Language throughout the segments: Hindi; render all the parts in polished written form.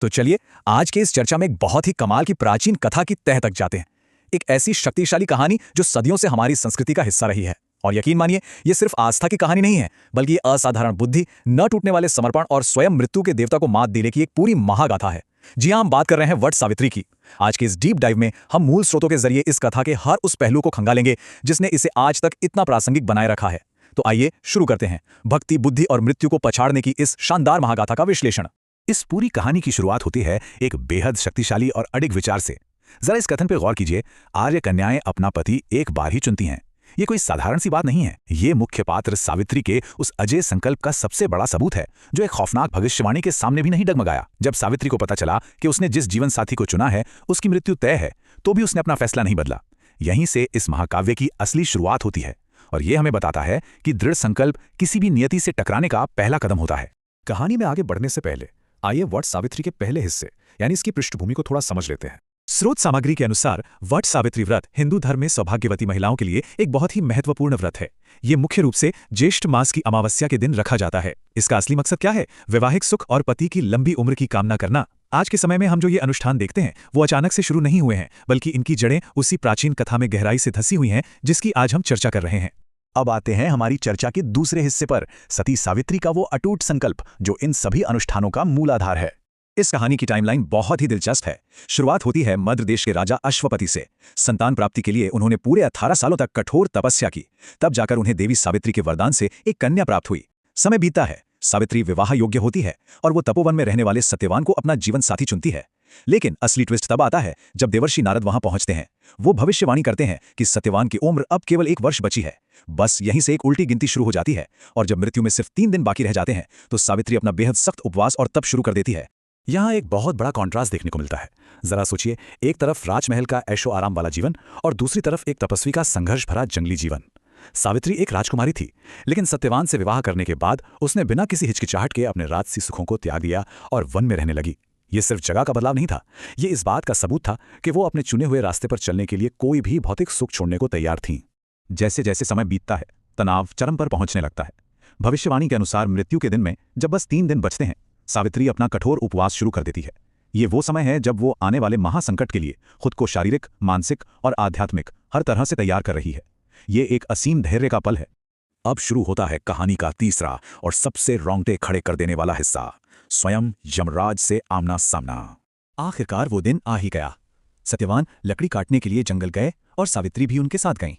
तो चलिए आज के इस चर्चा में एक बहुत ही कमाल की प्राचीन कथा की तह तक जाते हैं। एक ऐसी शक्तिशाली कहानी जो सदियों से हमारी संस्कृति का हिस्सा रही है। और यकीन मानिए, ये सिर्फ आस्था की कहानी नहीं है, बल्कि ये असाधारण बुद्धि, न टूटने वाले समर्पण और स्वयं मृत्यु के देवता को मात देने की एक पूरी महागाथा है। जी हां, हम बात कर रहे हैं वट सावित्री की। आज के इस डीप डाइव में हम मूल स्रोतों के जरिए इस कथा के हर उस पहलू को खंगालेंगे जिसने इसे आज तक इतना प्रासंगिक बनाए रखा है। तो आइए शुरू करते हैं भक्ति, बुद्धि और मृत्यु को पछाड़ने की इस शानदार महागाथा का विश्लेषण। इस पूरी कहानी की शुरुआत होती है एक बेहद शक्तिशाली और अडिग विचार से। जरा इस कथन पर गौर कीजिए, आर्य कन्याएं अपना पति एक बार ही चुनती हैं। ये कोई साधारण सी बात नहीं है। ये मुख्य पात्र सावित्री के उस अजय संकल्प का सबसे बड़ा सबूत है, जो एक खौफनाक भविष्यवाणी के सामने भी नहीं डगमगाया। जब सावित्री को पता चला कि उसने जिस जीवन साथी को चुना है उसकी मृत्यु तय है, तो भी उसने अपना फैसला नहीं बदला। यहीं से इस महाकाव्य की असली शुरुआत होती है, और ये हमें बताता है कि दृढ़ संकल्प किसी भी नियति से टकराने का पहला कदम होता है। कहानी में आगे बढ़ने से पहले आइए वट सावित्री के पहले हिस्से यानी इसकी पृष्ठभूमि को थोड़ा समझ लेते हैं। स्रोत सामग्री के अनुसार वट सावित्री व्रत हिंदू धर्म में सौभाग्यवती महिलाओं के लिए एक बहुत ही महत्वपूर्ण व्रत है। ये मुख्य रूप से ज्येष्ठ मास की अमावस्या के दिन रखा जाता है। इसका असली मकसद क्या है? वैवाहिक सुख और पति की लंबी उम्र की कामना करना। आज के समय में हम जो ये अनुष्ठान देखते हैं वो अचानक से शुरू नहीं हुए हैं, बल्कि इनकी जड़ें उसी प्राचीन कथा में गहराई से धसी हुई हैं जिसकी आज हम चर्चा कर रहे हैं। अब आते हैं हमारी चर्चा के दूसरे हिस्से पर, सती सावित्री का वो अटूट संकल्प जो इन सभी अनुष्ठानों का मूल आधार है। इस कहानी की टाइमलाइन बहुत ही दिलचस्प है। शुरुआत होती है मध्य देश के राजा अश्वपति से। संतान प्राप्ति के लिए उन्होंने पूरे 18 सालों तक कठोर तपस्या की। तब जाकर उन्हें देवी सावित्री के वरदान से एक कन्या प्राप्त हुई। समय बीतता है, सावित्री विवाह योग्य होती है और वो तपोवन में रहने वाले सत्यवान को अपना जीवन साथी चुनती है। लेकिन असली ट्विस्ट तब आता है जब देवर्षि नारद वहां पहुंचते हैं। वो भविष्यवाणी करते हैं कि सत्यवान की उम्र अब केवल 1 वर्ष बची है। बस यहीं से एक उल्टी गिनती शुरू हो जाती है, और जब मृत्यु में सिर्फ 3 दिन बाकी रह जाते हैं तो सावित्री अपना बेहद सख्त उपवास और तप शुरू कर देती है। यहाँ एक बहुत बड़ा कॉन्ट्रास्ट देखने को मिलता है। जरा सोचिए, एक तरफ राजमहल का ऐशो आराम वाला जीवन और दूसरी तरफ एक तपस्वी का संघर्ष भरा जंगली जीवन। सावित्री एक राजकुमारी थी, लेकिन सत्यवान से विवाह करने के बाद उसने बिना किसी हिचकिचाहट के अपने राजसी सुखों को त्याग दिया और वन में रहने लगी। ये सिर्फ जगह का बदलाव नहीं था, ये इस बात का सबूत था कि वो अपने चुने हुए रास्ते पर चलने के लिए कोई भी भौतिक सुख छोड़ने को तैयार थीं। जैसे जैसे समय बीतता है, तनाव चरम पर पहुंचने लगता है। भविष्यवाणी के अनुसार मृत्यु के दिन में जब बस 3 दिन बचते हैं, सावित्री अपना कठोर उपवास शुरू कर देती है। ये वो समय है जब वो आने वाले महासंकट के लिए खुद को शारीरिक, मानसिक और आध्यात्मिक हर तरह से तैयार कर रही है। ये एक असीम धैर्य का पल है। अब शुरू होता है कहानी का तीसरा और सबसे रोंगटे खड़े कर देने वाला हिस्सा, स्वयं यमराज से आमना सामना। आखिरकार वो दिन आ ही गया। सत्यवान लकड़ी काटने के लिए जंगल गए और सावित्री भी उनके साथ गईं।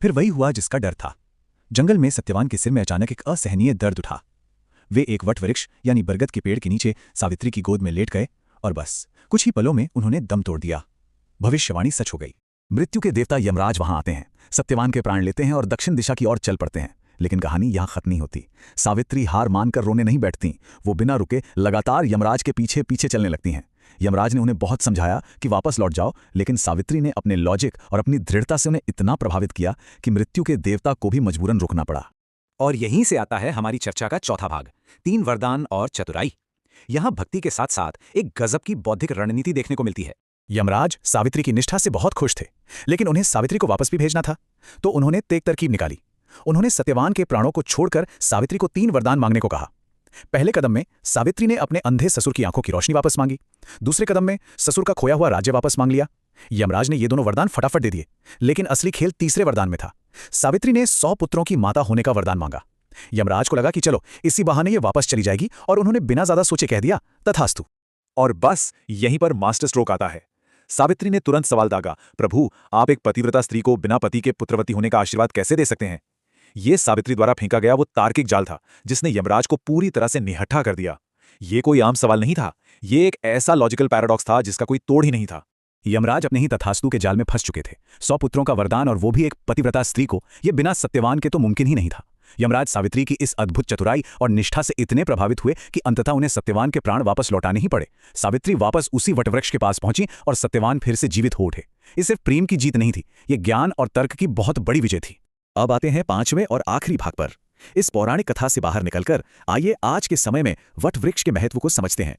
फिर वही हुआ जिसका डर था। जंगल में सत्यवान के सिर में अचानक एक असहनीय दर्द उठा। वे एक वट वृक्ष यानी बरगद के पेड़ के नीचे सावित्री की गोद में लेट गए और बस कुछ ही पलों में उन्होंने दम तोड़ दिया। भविष्यवाणी सच हो गई। मृत्यु के देवता यमराज वहां आते हैं, सत्यवान के प्राण लेते हैं और दक्षिण दिशा की ओर चल पड़ते हैं। लेकिन कहानी यहां खत्म नहीं होती। सावित्री हार मानकर रोने नहीं बैठती। वो बिना रुके लगातार यमराज के पीछे पीछे चलने लगती हैं। यमराज ने उन्हें बहुत समझाया कि वापस लौट जाओ, लेकिन सावित्री ने अपने लॉजिक और अपनी दृढ़ता से उन्हें इतना प्रभावित किया कि मृत्यु के देवता को भी मजबूरन रुकना पड़ा। और यहीं से आता है हमारी चर्चा का चौथा भाग, 3 वरदान और चतुराई। यहां भक्ति के साथ साथ एक गजब की बौद्धिक रणनीति देखने को मिलती है। यमराज सावित्री की निष्ठा से बहुत खुश थे, लेकिन उन्हें सावित्री को वापस भी भेजना था, तो उन्होंने तेग तरकीब निकाली। उन्होंने सत्यवान के प्राणों को छोड़कर सावित्री को 3 वरदान मांगने को कहा। पहले कदम में सावित्री ने अपने अंधे ससुर की आंखों की रोशनी वापस मांगी। दूसरे कदम में ससुर का खोया हुआ राज्य वापस मांग लिया। यमराज ने ये दोनों वरदान फटाफट दे दिए, लेकिन असली खेल तीसरे वरदान में था। सावित्री ने 100 पुत्रों की माता होने का वरदान मांगा। यमराज को लगा कि चलो इसी बहाने ये वापस चली जाएगी, और उन्होंने बिना ज्यादा सोचे कह दिया, तथास्तु। और बस यहीं पर मास्टर स्ट्रोक आता है। सावित्री ने तुरंत सवाल दागा, प्रभु, आप एक पतिव्रता स्त्री को बिना पति के पुत्रवती होने का आशीर्वाद कैसे दे सकते हैं? ये सावित्री द्वारा फेंका गया वो तार्किक जाल था जिसने यमराज को पूरी तरह से निहत्था कर दिया। ये कोई आम सवाल नहीं था, ये एक ऐसा लॉजिकल पैराडॉक्स था जिसका कोई तोड़ ही नहीं था। यमराज अपने ही तथास्तु के जाल में फंस चुके थे। 100 पुत्रों का वरदान, और वो भी एक पतिव्रता स्त्री को, ये बिना सत्यवान के तो मुमकिन ही नहीं था। यमराज सावित्री की इस अद्भुत चतुराई और निष्ठा से इतने प्रभावित हुए कि अंततः उन्हें सत्यवान के प्राण वापस लौटाने ही पड़े। सावित्री वापस उसी वटवृक्ष के पास पहुंची और सत्यवान फिर से जीवित हो उठे। ये सिर्फ प्रेम की जीत नहीं थी, ये ज्ञान और तर्क की बहुत बड़ी विजय थी। अब आते हैं 5वें और आखिरी भाग पर। इस पौराणिक कथा से बाहर निकलकर आइए आज के समय में वटवृक्ष के महत्व को समझते हैं।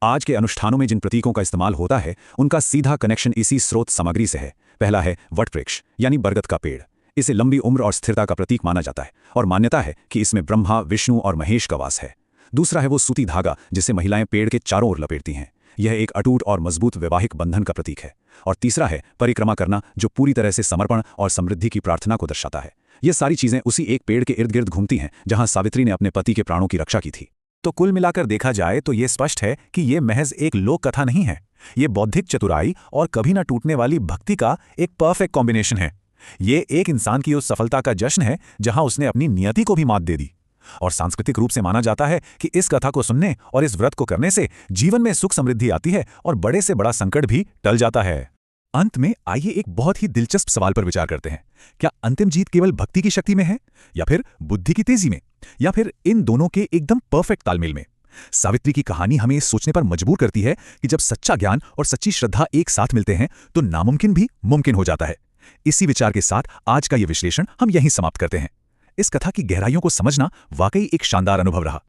आज के अनुष्ठानों में जिन प्रतीकों का इस्तेमाल होता है उनका सीधा कनेक्शन इसी स्रोत सामग्री से है। पहला है वटवृक्ष यानी बरगद का पेड़। इसे लंबी उम्र और स्थिरता का प्रतीक माना जाता है और मान्यता है कि इसमें ब्रह्मा, विष्णु और महेश का वास है। दूसरा है वो सूती धागा जिसे महिलाएं पेड़ के चारों ओर लपेटती हैं। यह एक अटूट और मजबूत वैवाहिक बंधन का प्रतीक है। और तीसरा है परिक्रमा करना, जो पूरी तरह से समर्पण और समृद्धि की प्रार्थना को दर्शाता है। ये सारी चीजें उसी एक पेड़ के इर्द गिर्द घूमती हैं जहां सावित्री ने अपने पति के प्राणों की रक्षा की थी। तो कुल मिलाकर देखा जाए तो ये स्पष्ट है कि ये महज एक लोक कथा नहीं है। ये बौद्धिक चतुराई और कभी न टूटने वाली भक्ति का एक परफेक्ट कॉम्बिनेशन है। ये एक इंसान की उस सफलता का जश्न है जहां उसने अपनी नियति को भी मात दे दी। और सांस्कृतिक रूप से माना जाता है कि इस कथा को सुनने और इस व्रत को करने से जीवन में सुख समृद्धि आती है और बड़े से बड़ा संकट भी टल जाता है। अंत में आइए एक बहुत ही दिलचस्प सवाल पर विचार करते हैं। क्या अंतिम जीत केवल भक्ति की शक्ति में है, या फिर बुद्धि की तेजी में, या फिर इन दोनों के एकदम परफेक्ट तालमेल में? सावित्री की कहानी हमें इस सोचने पर मजबूर करती है कि जब सच्चा ज्ञान और सच्ची श्रद्धा एक साथ मिलते हैं तो नामुमकिन भी मुमकिन हो जाता है। इसी विचार के साथ आज का ये विश्लेषण हम यहीं समाप्त करते हैं। इस कथा की गहराइयों को समझना वाकई एक शानदार अनुभव रहा।